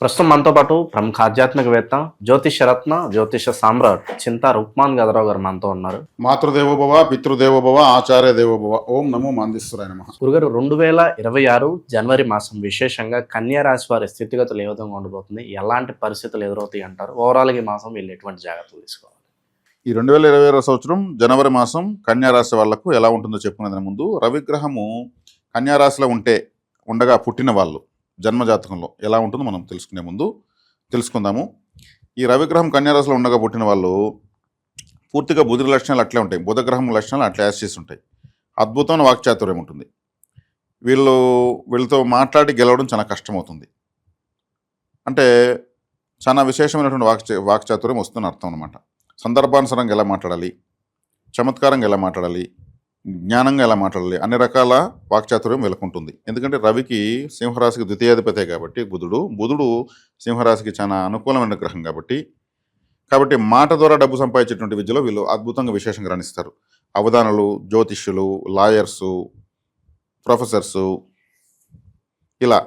ప్రస్తుతం మనతో పాటు ప్రముఖ ఆధ్యాత్మికవేత్త, జ్యోతిషరత్న, జ్యోతిష సామ్రాట్ చింతా రుక్మాన్ గదరావు గారు మనతో ఉన్నారు. మాతృదేవోభవ, పితృదేవోభవ, ఆచార్య దేవోభవ. ఓం నమో మాందేశ్వరాయ నమః. గురుగారు 2026 జనవరి మాసం విశేషంగా కన్యా రాశి వారి స్థితిగతులు ఏ విధంగా ఉండబోతుంది, ఎలాంటి పరిస్థితులు ఎదురవుతాయి అంటారు? ఓవరాల్గా ఈ మాసం వీళ్ళు ఎటువంటి జాగ్రత్తలు తీసుకోవాలి? ఈ 2026 సంవత్సరం జనవరి మాసం కన్యా రాశి వాళ్లకు ఎలా ఉంటుందో చెప్పుకునేదాని ముందు, రవిగ్రహము కన్యా రాశిలో ఉండగా పుట్టిన వాళ్ళు జన్మజాతకంలో ఎలా ఉంటుందో మనం తెలుసుకునే ముందు తెలుసుకుందాము. ఈ రవిగ్రహం కన్యా రాశిలో ఉండగా పుట్టిన వాళ్ళు పూర్తిగా బుధుడి లక్షణాలు అట్లే ఉంటాయి, బుధగ్రహం లక్షణాలు అట్లా యాస్ చేసి ఉంటాయి. అద్భుతమైన వాక్చాతుర్యం ఉంటుంది. వీళ్ళతో మాట్లాడి గెలవడం చాలా కష్టమవుతుంది. అంటే చాలా విశేషమైనటువంటి వాక్చాతుర్యం వస్తుందని అర్థం అనమాట. సందర్భానుసారంగా ఎలా మాట్లాడాలి, చమత్కారంగా ఎలా మాట్లాడాలి, జ్ఞానంగా ఎలా మాట్లాడాలి, అన్ని రకాల వాక్చాతుర్యం వీళ్ళకుంటుంది. ఎందుకంటే రవికి సింహరాశికి ద్వితీయాధిపతే కాబట్టి బుధుడు సింహరాశికి చాలా అనుకూలమైన గ్రహం కాబట్టి మాట ద్వారా డబ్బు సంపాదించేటువంటి విద్యలో వీళ్ళు అద్భుతంగా విశేషంగా రాణిస్తారు. అవధానులు, జ్యోతిష్యులు, లాయర్సు, ప్రొఫెసర్సు, ఇలా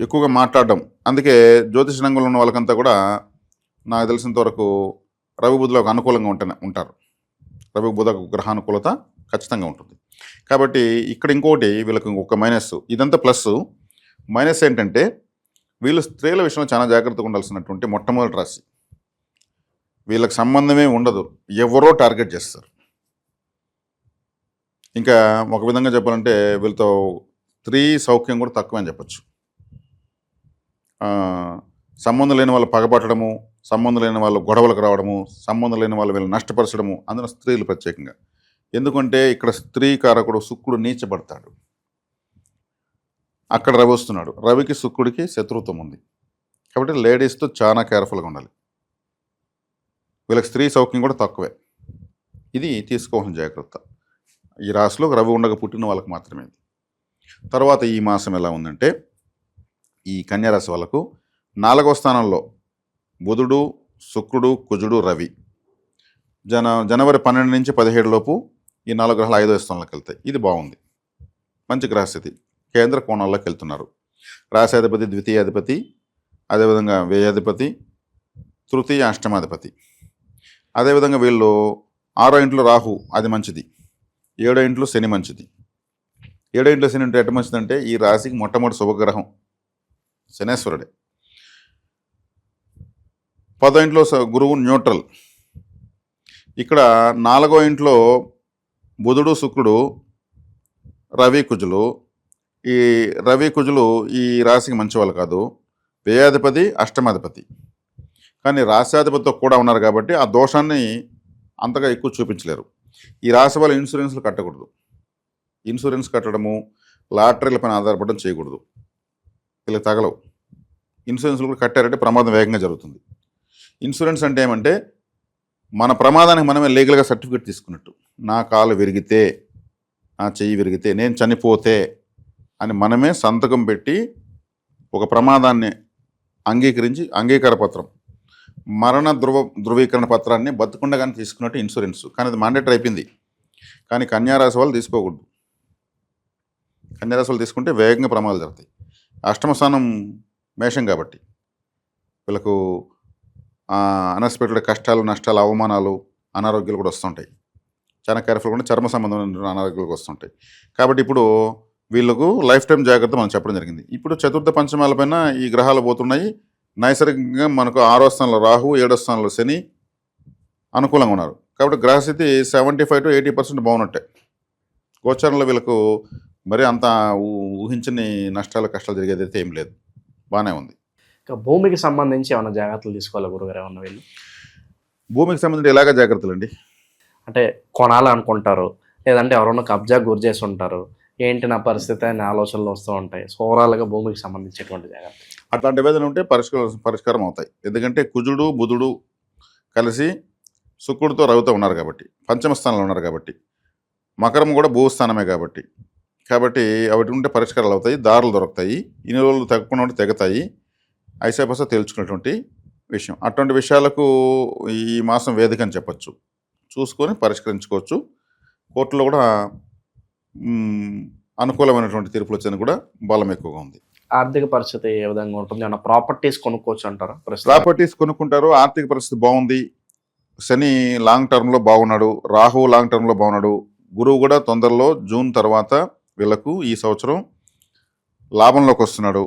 ఎక్కువగా మాట్లాడడం. అందుకే జ్యోతిష రంగంలో ఉన్న వాళ్ళకంతా కూడా నాకు తెలిసినంత వరకు రవి బుధులకు అనుకూలంగా ఉంటారు. రవి బుధ గ్రహానుకూలత ఖచ్చితంగా ఉంటుంది. కాబట్టి ఇక్కడ ఇంకోటి వీళ్ళకి ఒక మైనస్, ఇదంతా ప్లస్. మైనస్ ఏంటంటే వీళ్ళు స్త్రీల విషయంలో చాలా జాగ్రత్తగా ఉండాల్సినటువంటి మొట్టమొదటి రాశి. వీళ్ళకి సంబంధమే ఉండదు, ఎవరో టార్గెట్ చేస్తారు. ఇంకా ఒక విధంగా చెప్పాలంటే వీళ్ళతో స్త్రీ సౌఖ్యం కూడా తక్కువ అని చెప్పచ్చు. సంబంధం లేని వాళ్ళు పగపట్టడము, సంబంధం లేని వాళ్ళు గొడవలకు రావడము, సంబంధం లేని వాళ్ళు వీళ్ళు నష్టపరచడము, అందులో స్త్రీలు ప్రత్యేకంగా. ఎందుకంటే ఇక్కడ స్త్రీ కారకుడు శుక్రుడు నీచబడతాడు, అక్కడ రవి వస్తున్నాడు. రవికి శుక్రుడికి శత్రుత్వం ఉంది కాబట్టి లేడీస్తో చాలా కేర్ఫుల్గా ఉండాలి. వీళ్ళకి స్త్రీ సౌఖ్యం కూడా తక్కువే. ఇది తీసుకోవాల్సిన జాగ్రత్త. ఈ రాశిలో రవి ఉండగా పుట్టిన వాళ్ళకి మాత్రమే. తర్వాత ఈ మాసం ఎలా ఉందంటే, ఈ కన్యారాశి వాళ్ళకు 4వ స్థానంలో బుధుడు, శుక్రుడు, కుజుడు, రవి జనవరి 12 నుంచి 17 లోపు ఈ 4 గ్రహాలు 5వ స్థానంలోకి వెళ్తాయి. ఇది బాగుంది, మంచి గ్రహస్థితి. కేంద్ర కోణాల్లోకి వెళ్తున్నారు. రాశాధిపతి, ద్వితీయాధిపతి, అదేవిధంగా వ్యయాధిపతి, తృతీయ అష్టమాధిపతి. అదేవిధంగా వీళ్ళు 6వ ఇంట్లో రాహు, అది మంచిది. 7వ ఇంట్లో శని మంచిది. 7వ ఇంట్లో శని అంటే ఎట్ట మంచిదంటే ఈ రాశికి మొట్టమొదటి శుభగ్రహం శనేశ్వరుడే. 10వ ఇంట్లో గురువు న్యూట్రల్. ఇక్కడ 4వ ఇంట్లో బుధుడు, శుక్రుడు, రవి, కుజులు. ఈ రవి, కుజులు ఈ రాశికి మంచి వాళ్ళు కాదు. వ్యయాధిపతి, అష్టమాధిపతి. కానీ రాశ్యాధిపతితో కూడా ఉన్నారు కాబట్టి ఆ దోషాన్ని అంతగా ఎక్కువ చూపించలేరు. ఈ రాశి వాళ్ళు ఇన్సూరెన్స్లు కట్టకూడదు. ఇన్సూరెన్స్ కట్టడము, లాటరీల పైన ఆధారపడడం చేయకూడదు. వీళ్ళకి తగలవు. ఇన్సూరెన్స్లు కూడా కట్టారంటే ప్రమాదం వేగంగా జరుగుతుంది. ఇన్సూరెన్స్ అంటే ఏమంటే మన ప్రమాదానికి మనమే లీగల్గా సర్టిఫికేట్ తీసుకున్నట్టు. నా కాలు విరిగితే, నా చెయ్యి విరిగితే, నేను చనిపోతే అని మనమే సంతకం పెట్టి ఒక ప్రమాదాన్ని అంగీకరించి అంగీకార పత్రం, మరణ ధృవీకరణ పత్రాన్ని బతుకుండగానే తీసుకున్నట్టు ఇన్సూరెన్స్. కానీ అది మాండేటరీ అయిపోయింది. కానీ కన్యారాశి వాళ్ళు తీసుకోకూడదు. కన్యారాశి వాళ్ళు తీసుకుంటే వేగంగా ప్రమాదాలు జరుగుతాయి. అష్టమ స్థానం మేషం కాబట్టి వీళ్ళకు అన్ఎక్స్పెక్టెడ్ కష్టాలు, నష్టాలు, అవమానాలు, అనారోగ్యాలు కూడా వస్తుంటాయి. చాలా కేర్ఫుల్గా ఉంటే చర్మ సంబంధమైన అనారోగ్యాలు వస్తుంటాయి. కాబట్టి ఇప్పుడు వీళ్ళకు లైఫ్ టైం జాగ్రత్త మనం చెప్పడం జరిగింది. ఇప్పుడు చతుర్థ పంచమాలపైన ఈ గ్రహాలు పోతున్నాయి. నైసర్గికంగా మనకు 6వ స్థానంలో రాహు, 7వ స్థానంలో శని అనుకూలంగా ఉన్నారు. కాబట్టి గ్రహస్థితి 75 to 80% బాగున్నట్టే. గోచారంలో వీళ్ళకు మరి అంత ఊహించని నష్టాలు, కష్టాలు జరిగేదైతే ఏం లేదు, బాగానే ఉంది. ఇక భూమికి సంబంధించి ఏమైనా జాగ్రత్తలు తీసుకోవాలి గురుగారు? ఏమన్నా వీళ్ళు భూమికి సంబంధించి ఎలాగ జాగ్రత్తలు అండి? అంటే కొనాలనుకుంటారు, లేదంటే ఎవరైనా కబ్జా గురి చేసి ఉంటారు, ఏంటి నా పరిస్థితి అనే ఆలోచనలు వస్తూ ఉంటాయి. సో ఓవరాల్గా భూమికి సంబంధించేటువంటి జాగ్రత్త అట్లాంటి ఏదైనా ఉంటే పరిష్కారం అవుతాయి. ఎందుకంటే కుజుడు, బుధుడు కలిసి శుక్రుడితో రవితో ఉన్నారు కాబట్టి, పంచమ స్థానంలో ఉన్నారు కాబట్టి, మకరం కూడా భూస్థానమే కాబట్టి అవి ఉంటే పరిష్కారాలు అవుతాయి, దారులు దొరుకుతాయి. ఇన్ని రోజులు తగ్గకుండా ఉంటే తెగతాయి. ఐసాపస తేల్చుకునేటువంటి విషయం. అటువంటి విషయాలకు ఈ మాసం వేదిక అని చెప్పచ్చు. చూసుకొని పరిష్కరించుకోవచ్చు. కోర్టులో కూడా అనుకూలమైనటువంటి తీర్పులు వచ్చేది కూడా బలం ఎక్కువగా ఉంది. ఆర్థిక పరిస్థితి ఏ విధంగా ఉంటుంది? ఏమన్నా ప్రాపర్టీస్ కొనుక్కోవచ్చు అంటారా ప్రస్తుతం? ప్రాపర్టీస్ కొనుక్కుంటారు. ఆర్థిక పరిస్థితి బాగుంది. శని లాంగ్ టర్మ్లో బాగున్నాడు. రాహు లాంగ్ టర్మ్లో బాగున్నాడు. గురువు కూడా తొందరలో జూన్ తర్వాత వీళ్ళకు ఈ సంవత్సరం లాభంలోకి వస్తున్నాడు.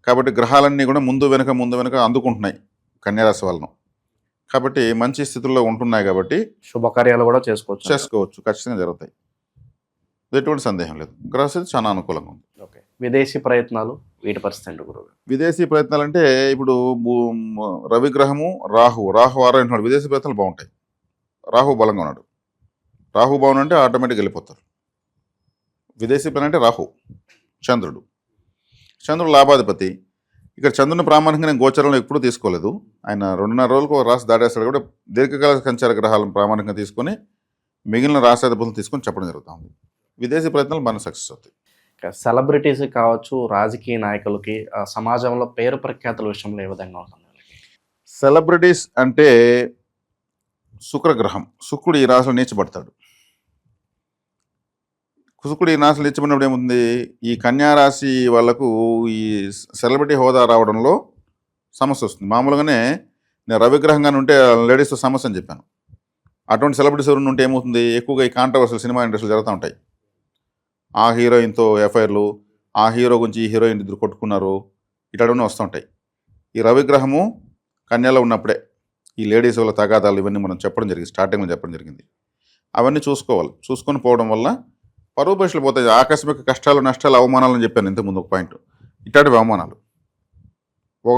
కాబట్టి గ్రహాలన్నీ కూడా ముందు వెనుక అందుకుంటున్నాయి కన్యారాశి వాళ్ళను. కాబట్టి మంచి స్థితిలో ఉంటున్నాయి కాబట్టి శుభకార్యాలు కూడా చేసుకోవచ్చు. చేసుకోవచ్చు, ఖచ్చితంగా జరుగుతాయి. ఎటువంటి సందేహం లేదు. గ్రహస్థితి చాలా అనుకూలంగా ఉంది. ఓకే. విదేశీ ప్రయత్నాలు వీటి పరిస్థితి ఏంటి గురువు? విదేశీ ప్రయత్నాలు అంటే ఇప్పుడు రవి గ్రహము రాహు ఆరోగ్యం, విదేశీ ప్రయత్నాలు బాగుంటాయి. రాహు బలంగా ఉన్నాడు. రాహు బాగున్నా అంటే ఆటోమేటిక్గా వెళ్ళిపోతారు. విదేశీ ప్రయాణం అంటే రాహు, చంద్రుడు లాభాధిపతి. ఇక్కడ చంద్రుని ప్రామాణికంగా నేను గోచరంలో ఎప్పుడూ తీసుకోలేదు. ఆయన 2.5 రోజులకు ఒక రాశి దాటేస్తాడు కూడా దీర్ఘకాల సంచార గ్రహాలను ప్రామాణికంగా తీసుకొని మిగిలిన రాశాధిపతులు తీసుకొని చెప్పడం జరుగుతుంది. విదేశీ ప్రయత్నాలు బాగా సక్సెస్ అవుతాయి. సెలబ్రిటీస్ కావచ్చు, రాజకీయ నాయకులకి సమాజంలో పేరు ప్రఖ్యాతుల విషయంలో ఏ విధంగా ఉంటుంది? సెలబ్రిటీస్ అంటే శుక్రగ్రహం, శుక్రుడు ఈ రాశిలో నీచబడతాడు. శుక్రుడు ఈ రాశిలో నీచబడినప్పుడు ఏముంది, ఈ కన్యా రాశి వాళ్ళకు ఈ సెలబ్రిటీ హోదా రావడంలో సమస్య వస్తుంది. మామూలుగానే నేను రవిగ్రహంగానే ఉంటే లేడీస్తో సమస్య అని చెప్పాను. అటువంటి సెలబ్రిటీస్ ఎవరు ఉంటే ఏమవుతుంది, ఎక్కువగా ఈ కాంట్రవర్సీలు సినిమా ఇండస్ట్రీలు జరుగుతూ ఉంటాయి. ఆ హీరోయిన్తో ఎఫ్ఐఆర్లు, ఆ హీరో గురించి ఈ హీరోయిన్ ఇద్దరు కొట్టుకున్నారు, ఇట్లాంటివన్నీ వస్తుంటాయి. ఈ రవిగ్రహము కన్యలో ఉన్నప్పుడే ఈ లేడీస్ వాళ్ళ తగాదాలు ఇవన్నీ మనం చెప్పడం జరిగింది, స్టార్టింగ్లో చెప్పడం జరిగింది. అవన్నీ చూసుకోవాలి. చూసుకొని పోవడం వల్ల పరువు ప్రశ్నలు పోతాయి. ఆకస్మిక కష్టాలు, నష్టాలు, అవమానాలు అని చెప్పాను ఇంతకుముందు ఒక పాయింట్. ఇట్లాంటివి అవమానాలు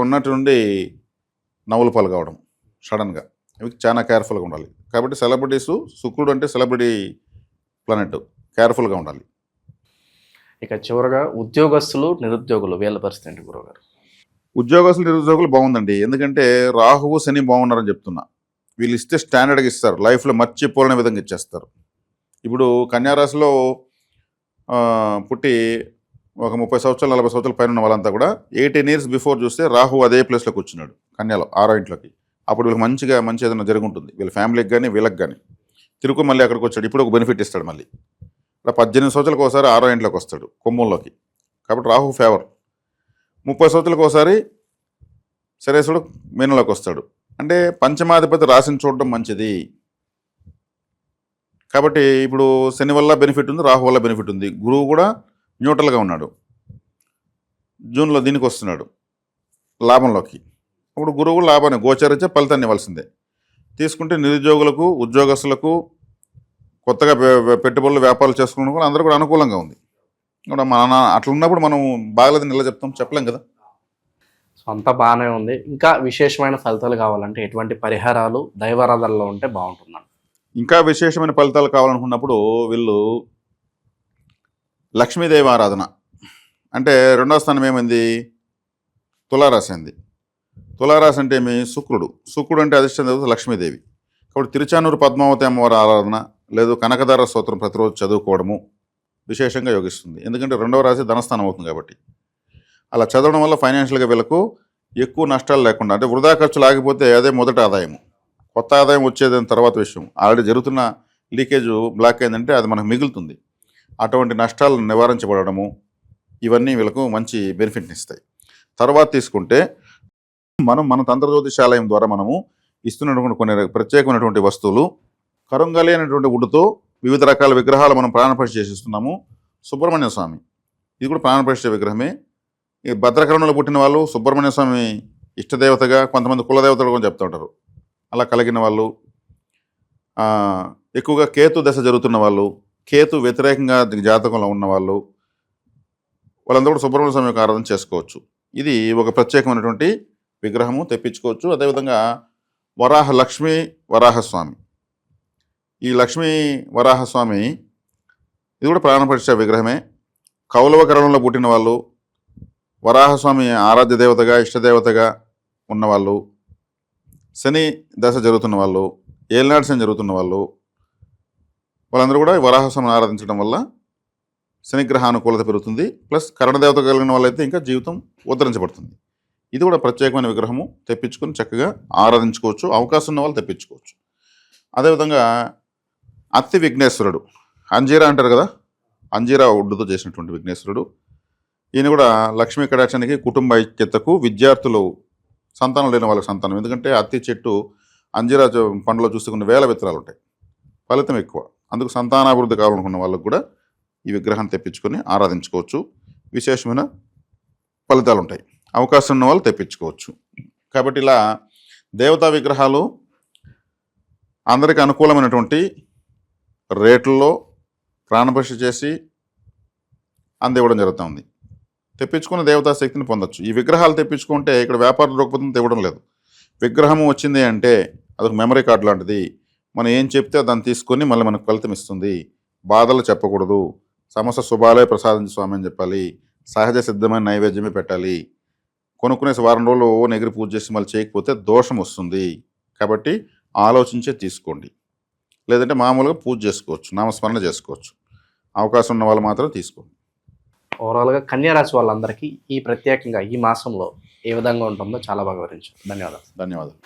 ఉన్నట్టు నుండి నవ్వుల పాలు కావడం సడన్గా, ఇవి చాలా కేర్ఫుల్గా ఉండాలి. కాబట్టి సెలబ్రిటీసు, శుక్రుడు అంటే సెలబ్రిటీ ప్లానెట్, కేర్ఫుల్గా ఉండాలి. ఇక చివరగా ఉద్యోగస్తులు, నిరుద్యోగులు వీళ్ళ పరిస్థితి ఏంటి గురువుగారు? ఉద్యోగస్తులు, నిరుద్యోగులు బాగుందండి. ఎందుకంటే రాహువు శని బాగున్నారని చెప్తున్నా. వీళ్ళు ఇస్తే స్టాండర్డ్గా ఇస్తారు, లైఫ్లో మర్చిపోలేని విధంగా ఇచ్చేస్తారు. ఇప్పుడు కన్యారాశిలో పుట్టి ఒక 30 సంవత్సరాలు 40 సంవత్సరాల పైన ఉన్న వాళ్ళంతా కూడా 18 years బిఫోర్ చూస్తే రాహు అదే ప్లేస్లో కూర్చున్నాడు కన్యాలో, 6వ ఇంట్లోకి. అప్పుడు వీళ్ళకి మంచి ఏదైనా జరుగుంటుంది, వీళ్ళ ఫ్యామిలీకి కానీ వీళ్ళకి కానీ. తిరుగు మళ్ళీ అక్కడికి వచ్చాడు, ఇప్పుడు ఒక బెనిఫిట్ ఇస్తాడు. మళ్ళీ ఇలా 18 సంవత్సరాలకు ఒకసారి 6వ ఇంట్లోకి వస్తాడు, కుంభంలోకి. కాబట్టి రాహు ఫేవర్. 30 సంవత్సరాలకు ఒకసారి శనేశ్వరుడు మీనంలోకి వస్తాడు. అంటే పంచమాధిపతి రాశిని చూడడం మంచిది. కాబట్టి ఇప్పుడు శని వల్ల బెనిఫిట్ ఉంది, రాహు వల్ల బెనిఫిట్ ఉంది. గురువు కూడా న్యూట్రల్గా ఉన్నాడు. జూన్లో దీనికి వస్తున్నాడు లాభంలోకి. ఇప్పుడు గురువు లాభాన్ని గోచరించే ఫలితాన్ని ఇవ్వాల్సిందే. తీసుకుంటే నిరుద్యోగులకు, ఉద్యోగస్తులకు, కొత్తగా పెట్టుబడులు వ్యాపారాలు చేసుకున్న కూడా అందరూ కూడా అనుకూలంగా ఉంది. ఇప్పుడు మన అట్లా ఉన్నప్పుడు మనం బాగలేదని ఎలా చెప్తాం, చెప్పలేం కదా. సో అంతా బాగానే ఉంది. ఇంకా విశేషమైన ఫలితాలు కావాలంటే ఎటువంటి పరిహారాలు దైవారాధనలో ఉంటే బాగుంటుందండి? ఇంకా విశేషమైన ఫలితాలు కావాలనుకున్నప్పుడు వీళ్ళు లక్ష్మీదేవి ఆరాధన. అంటే 2వ స్థానం ఏమైంది, తులారాశి అయింది. తులారాశి అంటే ఏమి, శుక్రుడు అంటే అధిష్టాన దేవత లక్ష్మీదేవి. కాబట్టి తిరుచానూరు పద్మావతి అమ్మవారి ఆరాధన లేదు కనకదార స్తోత్రం ప్రతిరోజు చదువుకోవడము విశేషంగా యోగిస్తుంది. ఎందుకంటే 2వ రాశి ధనస్థానం అవుతుంది కాబట్టి. అలా చదవడం వల్ల ఫైనాన్షియల్గా వీళ్ళకు ఎక్కువ నష్టాలు లేకుండా, అంటే వృధా ఖర్చులు ఆగిపోతే అదే మొదటి ఆదాయము. కొత్త ఆదాయం వచ్చేదని తర్వాత విషయం. ఆల్రెడీ జరుగుతున్న లీకేజ్ బ్లాక్ అయిందంటే అది మనకు మిగులుతుంది. అటువంటి నష్టాలు నివారించబడము ఇవన్నీ వీళ్ళకు మంచి బెనిఫిట్ని ఇస్తాయి. తర్వాత తీసుకుంటే మన తంత్ర జ్యోతిషాలయం ద్వారా మనము ఇస్తున్నటువంటి కొన్ని ప్రత్యేకమైనటువంటి వస్తువులు, కరుంగలి అనేటువంటి వుడ్డుతో వివిధ రకాల విగ్రహాలు మనం ప్రాణప్రతిష్ఠ చేసిస్తున్నాము. సుబ్రహ్మణ్య స్వామి ఇది కూడా ప్రాణప్రతిష్ఠ విగ్రహమే. ఈ భద్రకరణలో పుట్టిన వాళ్ళు సుబ్రహ్మణ్య స్వామి ఇష్టదేవతగా, కొంతమంది కులదేవతలు కూడా చెప్తూ ఉంటారు. అలా కలిగిన వాళ్ళు, ఎక్కువగా కేతు దశ జరుగుతున్న వాళ్ళు, కేతు వ్యతిరేకంగా జాతకంలో ఉన్న వాళ్ళు, వాళ్ళందరూ కూడా సుబ్రహ్మణ్య స్వామి యొక్క ఆరాధన చేసుకోవచ్చు. ఇది ఒక ప్రత్యేకమైనటువంటి విగ్రహము తెప్పించుకోవచ్చు. అదేవిధంగా లక్ష్మీ వరాహస్వామి, ఈ లక్ష్మీ వరాహస్వామి ఇది కూడా ప్రాణప్రతిష్ఠ విగ్రహమే. కౌలవకరణంలో పుట్టిన వాళ్ళు, వరాహస్వామి ఆరాధ్య దేవతగా, ఇష్టదేవతగా ఉన్నవాళ్ళు, శని దశ జరుగుతున్న వాళ్ళు, ఏలినాడు శని జరుగుతున్న వాళ్ళందరూ కూడా వరాహస్వామిని ఆరాధించడం వల్ల శనిగ్రహ అనుకూలత పెరుగుతుంది. ప్లస్ కరణదేవత కలిగిన వాళ్ళైతే ఇంకా జీవితం ఉద్ధరించబడుతుంది. ఇది కూడా ప్రత్యేకమైన విగ్రహము తెప్పించుకొని చక్కగా ఆరాధించుకోవచ్చు. అవకాశం ఉన్న వాళ్ళు తెప్పించుకోవచ్చు. అదేవిధంగా అత్తి విఘ్నేశ్వరుడు, అంజీరా అంటారు కదా, అంజీరా వుడ్డుతో చేసినటువంటి విఘ్నేశ్వరుడు. ఈయన కూడా లక్ష్మీ కటాక్షానికి, కుటుంబ ఐక్యతకు, విద్యార్థులు సంతానం లేని వాళ్ళకి సంతానం. ఎందుకంటే అత్తి చెట్టు అంజీరా పండులో చూసుకున్న వేల విత్తనాలు ఉంటాయి, ఫలితం ఎక్కువ. అందుకు సంతానాభివృద్ధి కావాలనుకున్న వాళ్ళకు కూడా ఈ విగ్రహాన్ని తెప్పించుకొని ఆరాధించుకోవచ్చు. విశేషమైన ఫలితాలు ఉంటాయి. అవకాశం ఉన్న వాళ్ళు తెప్పించుకోవచ్చు. కాబట్టి ఇలా దేవతా విగ్రహాలు అందరికీ అనుకూలమైనటువంటి రేట్లలో ప్రాణప్రతిష్ఠ చేసి అందివ్వడం జరుగుతుంది. తెప్పించుకున్న దేవతా శక్తిని పొందొచ్చు. ఈ విగ్రహాలు తెప్పించుకుంటే ఇక్కడ వ్యాపార రూపంతో ఇవ్వడం లేదు. విగ్రహం వచ్చింది అంటే అదొక మెమరీ కార్డు లాంటిది. మనం ఏం చెప్తే దాన్ని తీసుకొని మళ్ళీ మనకు ఫలితం ఇస్తుంది. బాధలు చెప్పకూడదు, సమస్త శుభాలే ప్రసాదించు స్వామి అని చెప్పాలి, సహజ సిద్ధమైన నైవేద్యమే పెట్టాలి. కొనుక్కునేసి వారం రోజులు నెగిరి పూజ చేసి మళ్ళీ చేయకపోతే దోషం వస్తుంది. కాబట్టి ఆలోచించే తీసుకోండి. లేదంటే మామూలుగా పూజ చేసుకోవచ్చు, నామస్మరణ చేసుకోవచ్చు. అవకాశం ఉన్న వాళ్ళు మాత్రం తీసుకోండి. ఓవరాల్గా కన్యా రాశి వాళ్ళందరికీ ఈ ప్రత్యేకంగా ఈ మాసంలో ఏ విధంగా ఉంటుందో చాలా బాగా వివరించారు. ధన్యవాదాలు. ధన్యవాదాలు.